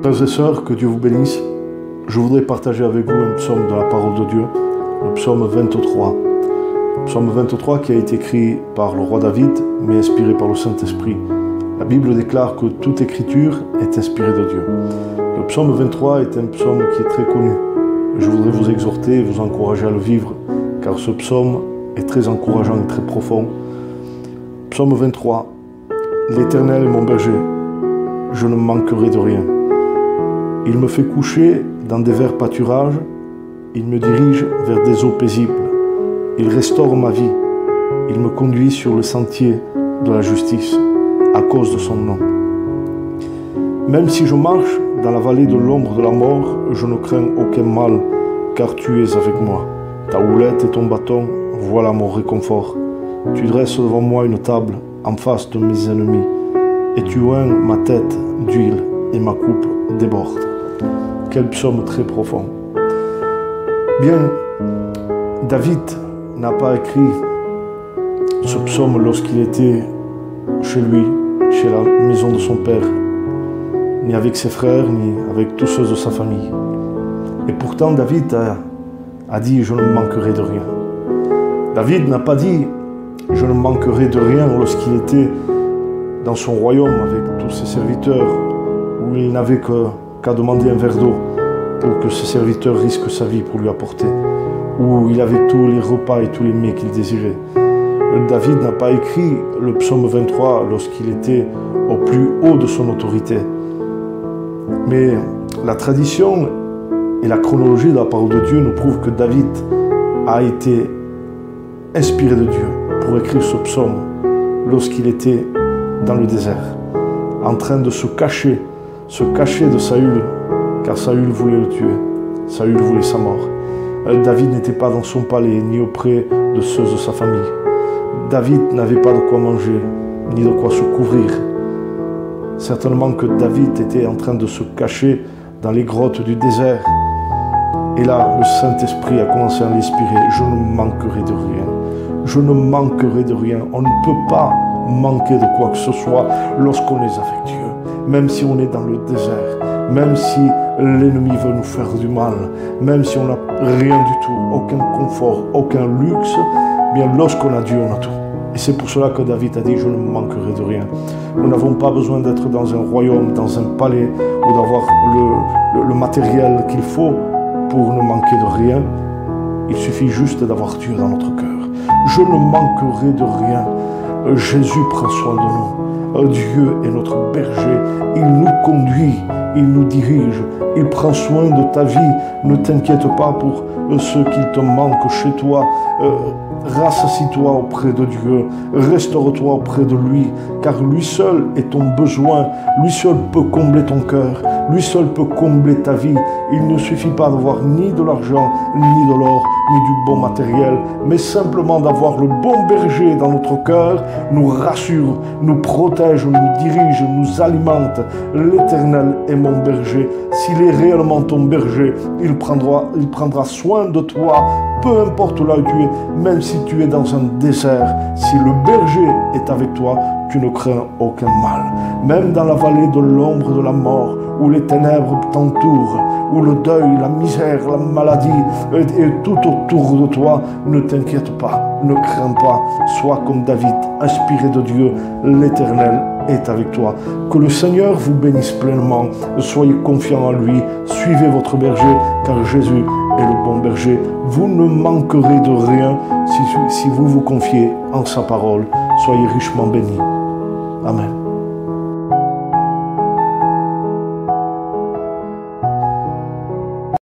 Frères et sœurs, que Dieu vous bénisse. Je voudrais partager avec vous un psaume de la parole de Dieu, le psaume 23. Le psaume 23 qui a été écrit par le roi David, mais inspiré par le Saint-Esprit. La Bible déclare que toute écriture est inspirée de Dieu. Le psaume 23 est un psaume qui est très connu. Je voudrais vous exhorter et vous encourager à le vivre, car ce psaume est très encourageant et très profond. Psaume 23. L'Éternel est mon berger, je ne manquerai de rien. Il me fait coucher dans des verts pâturages, il me dirige vers des eaux paisibles. Il restaure ma vie, il me conduit sur le sentier de la justice, à cause de son nom. Même si je marche dans la vallée de l'ombre de la mort, je ne crains aucun mal, car tu es avec moi. Ta houlette et ton bâton, voilà mon réconfort. Tu dresses devant moi une table en face de mes ennemis, et tu oins ma tête d'huile et ma coupe déborde. Quel psaume très profond. Bien, David n'a pas écrit ce psaume lorsqu'il était chez lui, chez la maison de son père, ni avec ses frères, ni avec tous ceux de sa famille. Et pourtant, David a dit « Je ne manquerai de rien ». David n'a pas dit « Je ne manquerai de rien » lorsqu'il était dans son royaume avec tous ses serviteurs, où il n'avait qu'à demander un verre d'eau pour que ses serviteurs risquent sa vie pour lui apporter, où il avait tous les repas et tous les mets qu'il désirait. David n'a pas écrit le psaume 23 lorsqu'il était au plus haut de son autorité. Mais la tradition et la chronologie de la parole de Dieu nous prouvent que David a été inspiré de Dieu pour écrire ce psaume lorsqu'il était dans le désert, en train de se cacher de Saül, car Saül voulait le tuer, Saül voulait sa mort. David n'était pas dans son palais, ni auprès de ceux de sa famille. David n'avait pas de quoi manger, ni de quoi se couvrir. Certainement que David était en train de se cacher dans les grottes du désert. Et là, le Saint-Esprit a commencé à l'inspirer. Je ne manquerai de rien. Je ne manquerai de rien. On ne peut pas manquer de quoi que ce soit lorsqu'on est avec Dieu. Même si on est dans le désert, même si l'ennemi veut nous faire du mal, même si on n'a rien du tout, aucun confort, aucun luxe, bien lorsqu'on a Dieu, on a tout. Et c'est pour cela que David a dit « Je ne manquerai de rien ». Nous n'avons pas besoin d'être dans un royaume, dans un palais, ou d'avoir le matériel qu'il faut pour ne manquer de rien. Il suffit juste d'avoir Dieu dans notre cœur. Je ne manquerai de rien. Jésus prend soin de nous. Dieu est notre berger. Il nous conduit, il nous dirige, il prend soin de ta vie. Ne t'inquiète pas pour ce qu'il te manque chez toi. Rassasie-toi auprès de Dieu, restaure-toi auprès de lui, car lui seul est ton besoin, lui seul peut combler ton cœur, lui seul peut combler ta vie. Il ne suffit pas d'avoir ni de l'argent, ni de l'or, ni du bon matériel, mais simplement d'avoir le bon berger dans notre cœur, nous rassure, nous protège, nous dirige, nous alimente. L'Éternel est mon berger. S'il est réellement ton berger, il prendra soin de toi, peu importe là où tu es, même si tu es dans un désert. Si le berger est avec toi, tu ne crains aucun mal. Même dans la vallée de l'ombre de la mort, où les ténèbres t'entourent, où le deuil, la misère, la maladie est tout autour de toi, ne t'inquiète pas, ne crains pas. Sois comme David, inspiré de Dieu, l'Éternel est avec toi. Que le Seigneur vous bénisse pleinement. Soyez confiants en lui. Suivez votre berger, car Jésus est le bon berger. Vous ne manquerez de rien si vous vous confiez en sa parole. Soyez richement bénis. Amen.